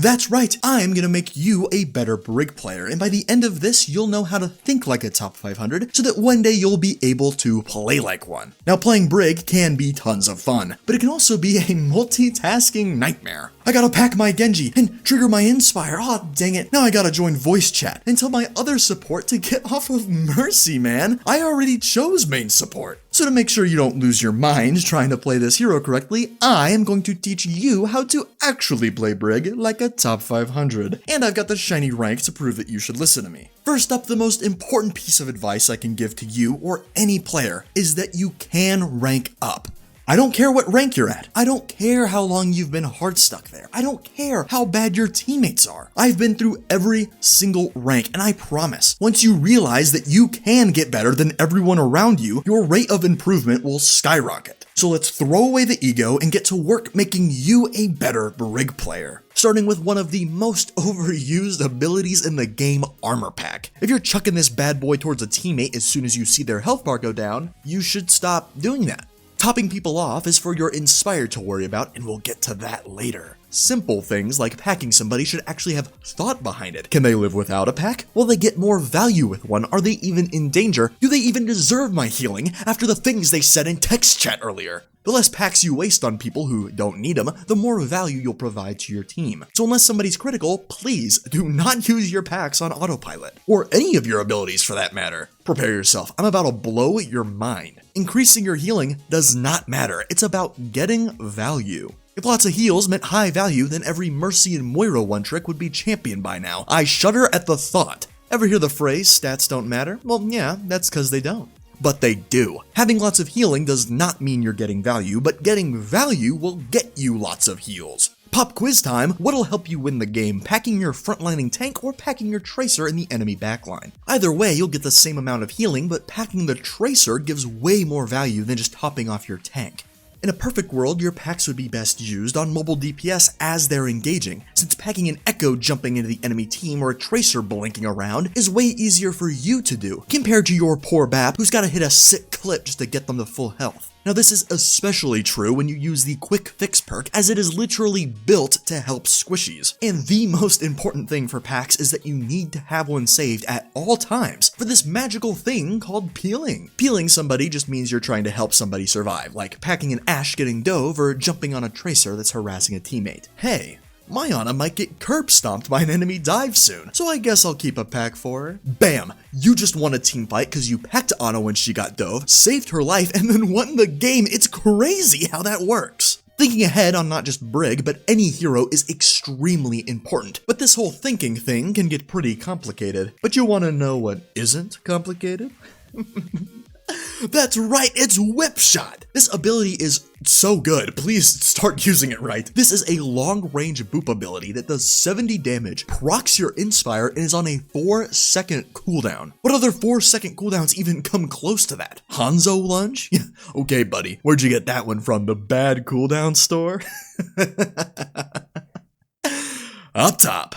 That's right, I'm gonna make you a better Brig player, and by the end of this, you'll know how to think like a top 500, so that one day you'll be able to play like one. Now, playing Brig can be tons of fun, but it can also be a multitasking nightmare. I gotta pack my Genji and trigger my Inspire. Aw, dang it. Now I gotta join voice chat and tell my other support to get off of Mercy, man. I already chose main support. So to make sure you don't lose your mind trying to play this hero correctly, I am going to teach you how to actually play Brig like a top 500. And I've got the shiny rank to prove that you should listen to me. First up, the most important piece of advice I can give to you or any player is that you can rank up. I don't care what rank you're at. I don't care how long you've been hard stuck there. I don't care how bad your teammates are. I've been through every single rank, and I promise, once you realize that you can get better than everyone around you, your rate of improvement will skyrocket. So let's throw away the ego and get to work making you a better Brig player. Starting with one of the most overused abilities in the game, Armor Pack. If you're chucking this bad boy towards a teammate as soon as you see their health bar go down, you should stop doing that. Topping people off is for your Inspire to worry about, and we'll get to that later. Simple things like packing somebody should actually have thought behind it. Can they live without a pack? Will they get more value with one? Are they even in danger? Do they even deserve my healing after the things they said in text chat earlier? The less packs you waste on people who don't need them, the more value you'll provide to your team. So unless somebody's critical, please do not use your packs on autopilot. Or any of your abilities for that matter. Prepare yourself, I'm about to blow your mind. Increasing your healing does not matter, it's about getting value. If lots of heals meant high value, then every Mercy and Moira one-trick would be champion by now. I shudder at the thought. Ever hear the phrase, stats don't matter? Well, yeah, that's because they don't. But they do. Having lots of healing does not mean you're getting value, but getting value will get you lots of heals. Pop quiz time, what'll help you win the game, packing your frontlining tank or packing your tracer in the enemy backline? Either way, you'll get the same amount of healing, but packing the tracer gives way more value than just topping off your tank. In a perfect world, your packs would be best used on mobile DPS as they're engaging, since packing an Echo jumping into the enemy team or a Tracer blinking around is way easier for you to do, compared to your poor BAP who's gotta hit a sick clip just to get them to full health. Now this is especially true when you use the Quick Fix perk, as it is literally built to help squishies. And the most important thing for packs is that you need to have one saved at all times for this magical thing called peeling. Peeling somebody just means you're trying to help somebody survive, like packing an Ashe getting dove or jumping on a Tracer that's harassing a teammate. Hey, my Ana might get curb stomped by an enemy dive soon, so I guess I'll keep a pack for her. Bam! You just won a team fight because you packed Ana when she got dove, saved her life, and then won the game. It's crazy how that works. Thinking ahead on not just Brig, but any hero is extremely important. But this whole thinking thing can get pretty complicated. But you want to know what isn't complicated? That's right, it's Whip Shot! This ability is so good, please start using it right. This is a long-range boop ability that does 70 damage, procs your Inspire, and is on a 4-second cooldown. What other 4-second cooldowns even come close to that? Hanzo Lunge? Yeah, okay buddy, where'd you get that one from? The bad cooldown store? Up top.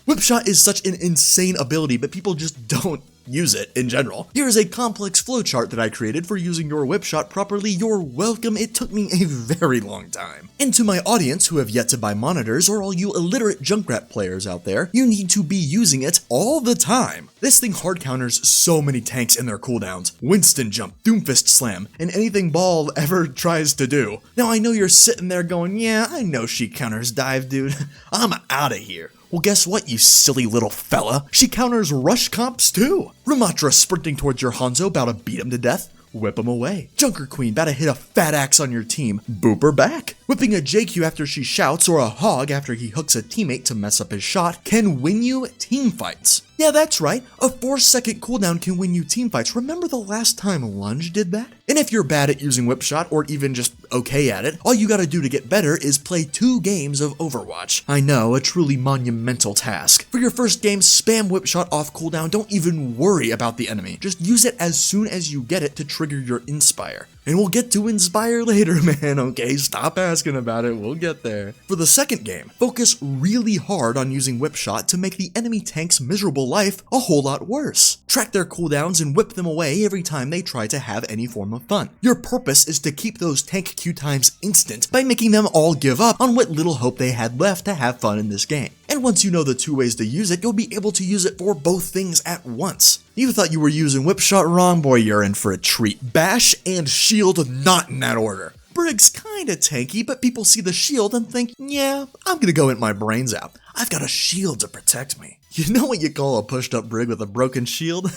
Whip Shot is such an insane ability, but people just don't use it in general. Here is a complex flowchart that I created for using your Whip Shot properly. You're welcome, it took me a very long time. And to my audience who have yet to buy monitors, or all you illiterate Junkrat players out there, you need to be using it all the time. This thing hard counters so many tanks in their cooldowns. Winston Jump, Doomfist Slam, and anything Ball ever tries to do. Now I know you're sitting there going, yeah, I know she counters dive, dude. I'm outta here. Well, guess what, you silly little fella? She counters rush comps too. Ramatra sprinting towards your Hanzo, about to beat him to death. Whip him away. Junker Queen, about to hit a fat axe on your team. Boop her back. Whipping a JQ after she shouts, or a Hog after he hooks a teammate to mess up his shot, can win you team fights. Yeah, that's right, a 4-second cooldown can win you team fights. Remember the last time Lunge did that? And if you're bad at using Whip Shot, or even just okay at it, all you gotta do to get better is play 2 games of Overwatch. I know, a truly monumental task. For your first game, spam Whip Shot off cooldown, don't even worry about the enemy. Just use it as soon as you get it to trigger trigger your Inspire. And we'll get to Inspire later, man, okay? Stop asking about it, we'll get there. For the second game, focus really hard on using Whip Shot to make the enemy tank's miserable life a whole lot worse. Track their cooldowns and whip them away every time they try to have any form of fun. Your purpose is to keep those tank Q times instant by making them all give up on what little hope they had left to have fun in this game. And once you know the two ways to use it, you'll be able to use it for both things at once. You thought you were using Whip Shot wrong? Boy, you're in for a treat. Bash and Shield, not in that order. Brig's kinda tanky, but people see the shield and think, yeah, I'm gonna go in my brains out. I've got a shield to protect me. You know what you call a pushed up Brig with a broken shield?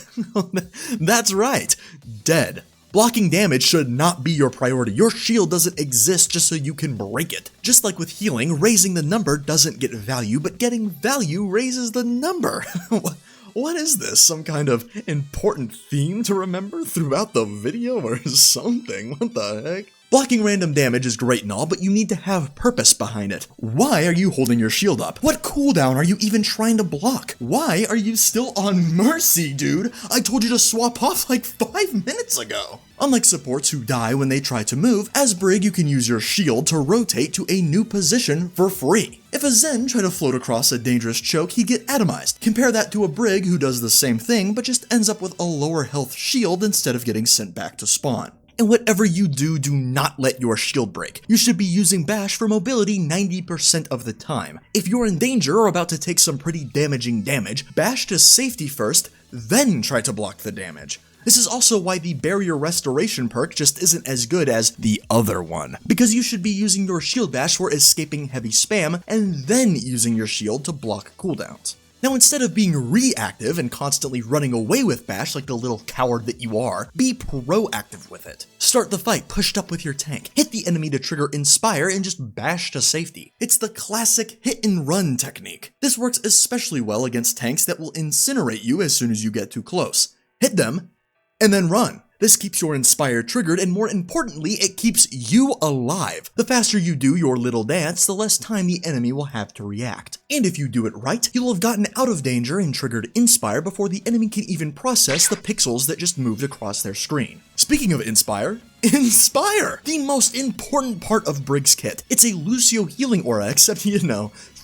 That's right, dead. Blocking damage should not be your priority. Your shield doesn't exist just so you can break it. Just like with healing, raising the number doesn't get value, but getting value raises the number. What is this? Some kind of important theme to remember throughout the video or something? What the heck? Blocking random damage is great and all, but you need to have purpose behind it. Why are you holding your shield up? What cooldown are you even trying to block? Why are you still on Mercy, dude? I told you to swap off like 5 minutes ago. Unlike supports who die when they try to move, as Brig you can use your shield to rotate to a new position for free. If a Zen tried to float across a dangerous choke, he'd get atomized. Compare that to a Brig who does the same thing, but just ends up with a lower health shield instead of getting sent back to spawn. And whatever you do, do not let your shield break. You should be using Bash for mobility 90% of the time. If you're in danger or about to take some pretty damaging damage, Bash to safety first, then try to block the damage. This is also why the Barrier Restoration perk just isn't as good as the other one, because you should be using your shield bash for escaping heavy spam, and then using your shield to block cooldowns. Now instead of being reactive and constantly running away with Bash like the little coward that you are, be proactive with it. Start the fight pushed up with your tank, hit the enemy to trigger Inspire, and just bash to safety. It's the classic hit and run technique. This works especially well against tanks that will incinerate you as soon as you get too close. Hit them, and then run. This keeps your Inspire triggered, and more importantly, it keeps you alive. The faster you do your little dance, the less time the enemy will have to react. And if you do it right, you'll have gotten out of danger and triggered Inspire before the enemy can even process the pixels that just moved across their screen. Speaking of Inspire, the most important part of Brig's kit. It's a Lucio healing aura, except,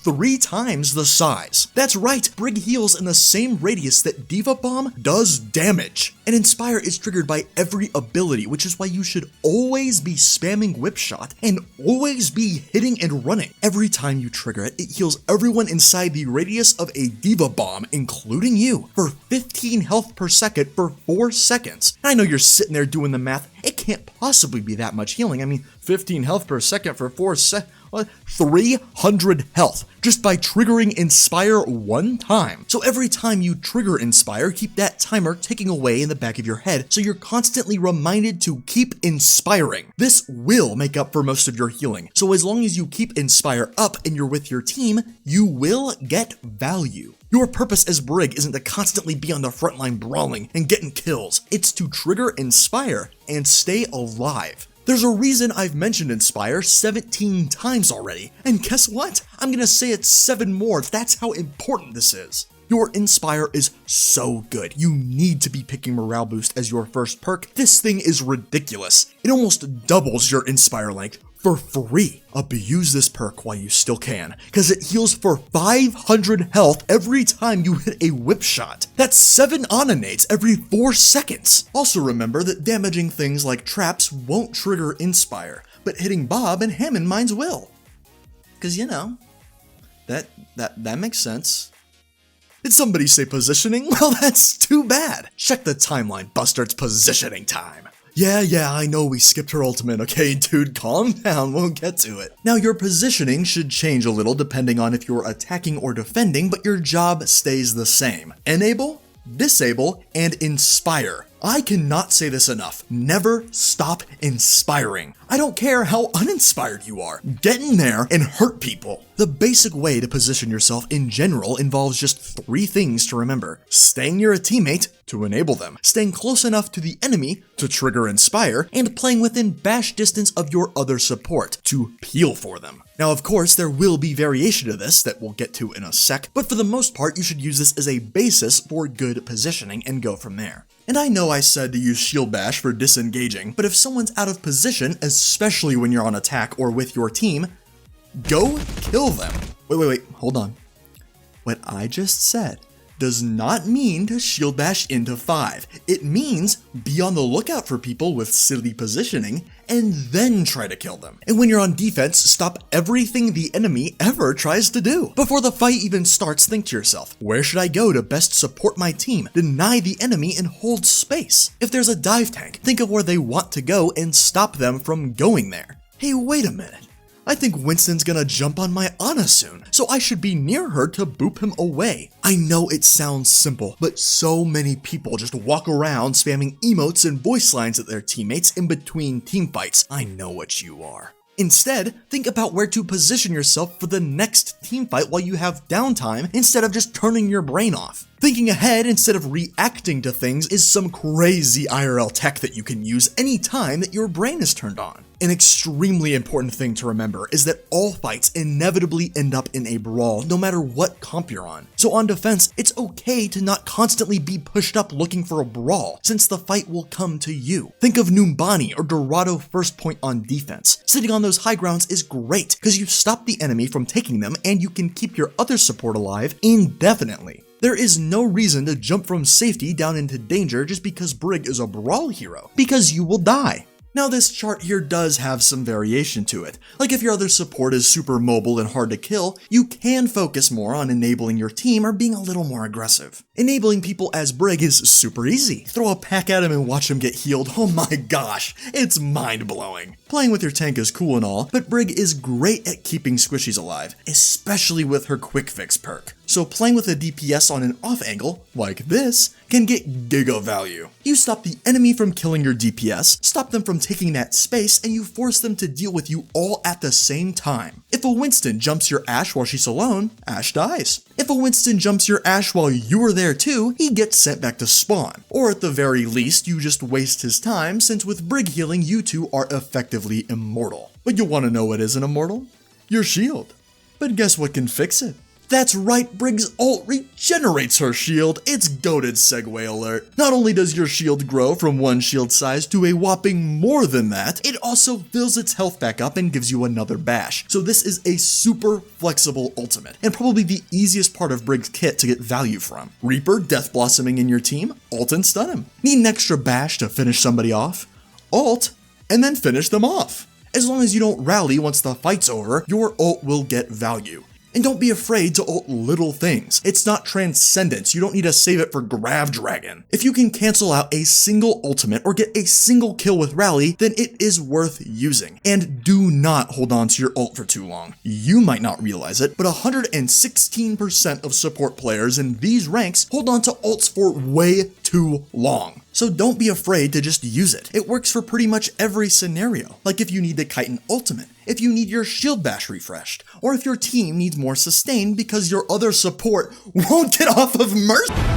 3 times the size. That's right, Brig heals in the same radius that Diva Bomb does damage. And Inspire is triggered by every ability, which is why you should always be spamming Whip Shot and always be hitting and running. Every time you trigger it, it heals everyone inside the radius of a Diva Bomb, including you, for 15 health per second for 4 seconds. And I know you're sitting there doing the math, it can't possibly be that much healing. I mean, 15 health per second for 4 seconds. 300 health just by triggering Inspire 1 time. So every time you trigger Inspire, keep that timer ticking away in the back of your head so you're constantly reminded to keep inspiring. This will make up for most of your healing. So as long as you keep Inspire up and you're with your team, you will get value. Your purpose as Brig isn't to constantly be on the front line brawling and getting kills. It's to trigger Inspire and stay alive. There's a reason I've mentioned Inspire 17 times already, and guess what? I'm gonna say it 7 more, that's how important this is. Your Inspire is so good. You need to be picking Morale Boost as your first perk. This thing is ridiculous. It almost doubles your Inspire length for free. Abuse this perk while you still can, because it heals for 500 health every time you hit a Whip Shot. That's 7 Oninates every 4 seconds. Also remember that damaging things like traps won't trigger Inspire, but hitting Bob and Hammond mines will. Because that makes sense. Did somebody say positioning? Well, that's too bad. Check the timeline, Buster, it's positioning time. Yeah, I know we skipped her ultimate, okay, dude, calm down, we'll get to it. Now, your positioning should change a little depending on if you're attacking or defending, but your job stays the same. Enable, disable, and inspire. I cannot say this enough. Never stop inspiring. I don't care how uninspired you are. Get in there and hurt people. The basic way to position yourself in general involves just 3 things to remember. Staying near a teammate, to enable them, staying close enough to the enemy to trigger Inspire, and playing within bash distance of your other support to peel for them. Now, of course, there will be variation to this that we'll get to in a sec, but for the most part, you should use this as a basis for good positioning and go from there. And I know I said to use Shield Bash for disengaging, but if someone's out of position, especially when you're on attack or with your team, go kill them. Wait, hold on. What I just said does not mean to Shield Bash into 5. It means be on the lookout for people with silly positioning and then try to kill them. And when you're on defense, stop everything the enemy ever tries to do. Before the fight even starts, think to yourself, where should I go to best support my team, deny the enemy, and hold space? If there's a dive tank, think of where they want to go and stop them from going there. Hey, wait a minute. I think Winston's gonna jump on my Ana soon, so I should be near her to boop him away. I know it sounds simple, but so many people just walk around spamming emotes and voice lines at their teammates in between team fights. I know what you are. Instead, think about where to position yourself for the next team fight while you have downtime instead of just turning your brain off. Thinking ahead instead of reacting to things is some crazy IRL tech that you can use anytime that your brain is turned on. An extremely important thing to remember is that all fights inevitably end up in a brawl no matter what comp you're on. So on defense, it's okay to not constantly be pushed up looking for a brawl, since the fight will come to you. Think of Numbani or Dorado first point on defense. Sitting on those high grounds is great, because you stop the enemy from taking them and you can keep your other support alive indefinitely. There is no reason to jump from safety down into danger just because Brig is a brawl hero, because you will die. Now this chart here does have some variation to it. Like if your other support is super mobile and hard to kill, you can focus more on enabling your team or being a little more aggressive. Enabling people as Brig is super easy. Throw a pack at him and watch him get healed. Oh my gosh, it's mind-blowing. Playing with your tank is cool and all, but Brig is great at keeping squishies alive, especially with her quick fix perk. So playing with a DPS on an off angle, like this, can get giga value. You stop the enemy from killing your DPS, stop them from taking that space, and you force them to deal with you all at the same time. If a Winston jumps your Ashe while she's alone, Ashe dies. If a Winston jumps your Ashe while you are there too, he gets sent back to spawn. Or at the very least, you just waste his time, since with Brig healing, you two are effectively immortal. But you'll want to know what isn't immortal? Your shield. But guess what can fix it? That's right, Brig's ult regenerates her shield. It's goated, segue alert. Not only does your shield grow from one shield size to a whopping more than that, it also fills its health back up and gives you another bash. So this is a super flexible ultimate, and probably the easiest part of Brig's kit to get value from. Reaper death blossoming in your team, ult and stun him. Need an extra bash to finish somebody off? Ult, and then finish them off. As long as you don't rally once the fight's over, your ult will get value. And don't be afraid to ult little things. It's not Transcendence, you don't need to save it for Grav Dragon. If you can cancel out a single ultimate or get a single kill with rally, then it is worth using. And do not hold on to your ult for too long. You might not realize it, but 116% of support players in these ranks hold on to ults for way too long. So don't be afraid to just use it. It works for pretty much every scenario. Like if you need the Chitin ultimate, if you need your shield bash refreshed, or if your team needs more sustain because your other support won't get off of Mercy.